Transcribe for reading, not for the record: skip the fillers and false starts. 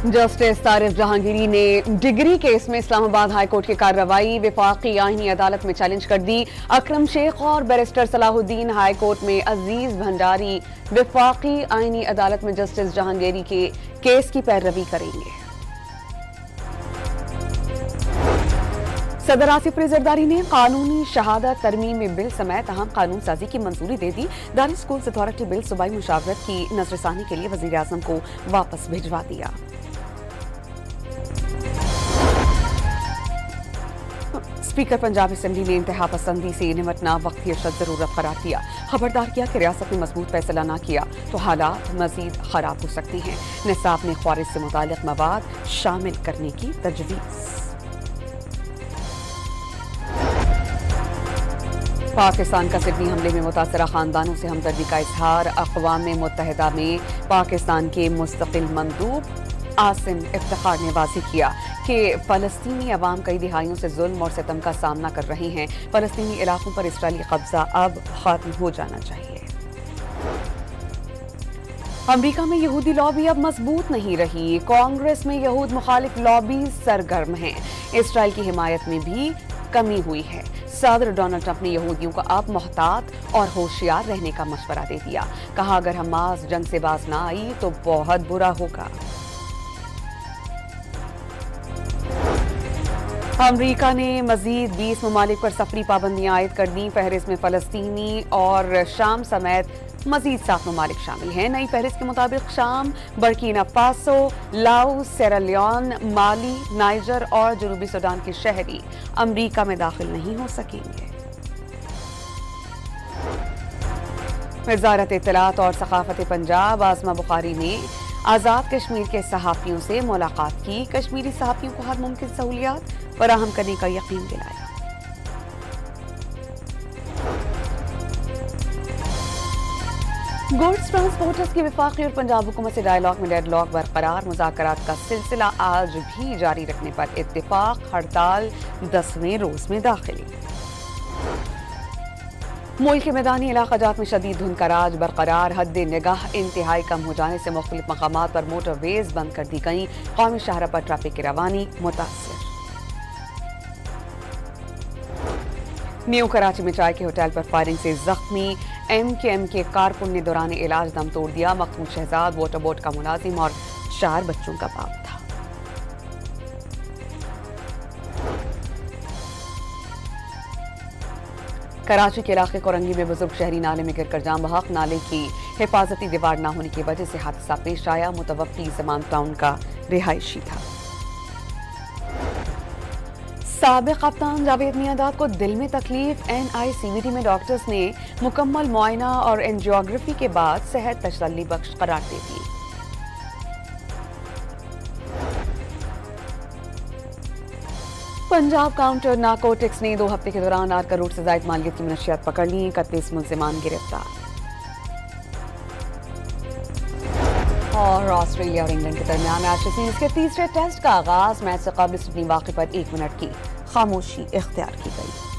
Justice तारिफ जहांगीरी ने degree case में इस्लामाबाद हाईकोर्ट की कार्रवाई वफाकी आईनी अदालत में चैलेंज कर दी। अकरम शेख और बैरिस्टर सलाहुद्दीन हाईकोर्ट में, अजीज भंडारी वफाकी आईनी अदालत में जस्टिस जहांगीरी के केस की पैरवी करेंगे। सदर आसिफ अली जरदारी ने कानूनी शहादत तरमीमी बिल समेत अहम कानून साजी की मंजूरी दे दी। दारी स्कूल्स अथॉरिटी बिल सूबाई मुशावरत की नजरसानी के लिए वजीर आजम को वापस भिजवा दिया। स्पीकर पंजाब असेंबली ने इंतहा पसंदी से निमटना वक्ती अशद जरूरत करार दिया। खबरदार किया कि रियासत में मजबूत फैसला न किया तो हालात मजीद खराब हो सकती हैं। निसाब में ख्वारिज से मुताल्लिक मवाद शामिल करने की तजवीज़। पाकिस्तान का सिडनी हमले में मुतासरा खानदानों से हमदर्दी का इजहार। अक़वाम मुत्तहिदा में पाकिस्तान के मुस्तकिल मंदूब आसिम इफ्तिखार ने वाज़ेह किया कि फ़लस्तीनी अवाम कई दिहाइयों से जुल्म और सितम का सामना कर रहे हैं। फ़लस्तीनी इलाकों पर इसराइली कब्जा अब खत्म हो जाना चाहिए। अमरीका में यहूदी लॉबी अब मजबूत नहीं रही। कांग्रेस में यहूद मुखालिफ लॉबी सरगर्म है। इसराइल की हिमायत में भी कमी हुई है। सदर डोनाल्ड ट्रंप ने यहूदियों को अब मोहतात और होशियार रहने का मशवरा दे दिया। कहा अगर हमास जंग से बाज ना आई तो बहुत बुरा होगा। अमरीका ने मजीद 20 ममालिक पर सफरी पाबंदियां आयद कर दी। फहरिस्त में फलस्तीनी और शाम समेत मजीद 7 ममालिक शामिल हैं। नई फहरिस्त के मुताबिक शाम, बर्किना फासो, लाओस, सेरालियोन, माली, नाइजर और जनूबी सूडान के शहरी अमरीका में दाखिल नहीं हो सकेंगे। वज़ारत इत्तलात और सकाफत पंजाब आज़मा बुखारी ने आज़ाद कश्मीर के सहाफ़ियों से मुलाकात की। कश्मीरी सहाफ़ियों को हर मुमकिन सहूलियात फराहम करने का यकीन दिलाया। गुड्स ट्रांसपोर्टर्स की वफाकी और पंजाब हुकूमत से डायलॉग में डेडलॉक बरकरार। मुज़ाकरात का सिलसिला आज भी जारी रखने पर इत्तेफाक। हड़ताल 10वें रोज में दाखिल। मुल्क के मैदानी इलाक़ाजात में शदीद धुंध का राज बरकरार। हद निगाह इंतहाई कम हो जाने से मुख्तलिफ मकामात पर मोटरवेज बंद कर दी गई। कौमी शाहरा पर ट्रैफिक की रवानी मुतासिर। न्यू कराची में चाय के होटल पर फायरिंग से जख्मी MKM के कारकुन ने दौरान इलाज दम तोड़ दिया। मखदूम शहजाद वाटर बोर्ड का मुलाजिम और 4 बच्चों का बाप था। कराची के इलाके कोरंगी में बुजुर्ग शहरी नाले में गिरकर जाम बहक। नाले की हिफाजती दीवार न होने की वजह से हादसा पेश आया। मुतवक्की ज़मान टाउन का रिहायशी था। साबिक कप्तान जावेद मियांदाद को दिल में तकलीफ। NICVT में डॉक्टर्स ने मुकम्मल मुआयना और एंजियोग्राफी के बाद सेहत तसल्ली बख्श करार दे दी। पंजाब काउंटर नारकोटिक्स ने 2 हफ्ते के दौरान 8 करोड़ से ज्यादा मालियत की मनशियात पकड़ ली। 31 मुल्जिमान गिरफ्तार। और ऑस्ट्रेलिया और इंग्लैंड के दरमियान एशेज सीरीज के तीसरे टेस्ट का आगाज। मैच से कबल सिडनी वाक़े पर 1 मिनट की खामोशी इख्तियार की गई।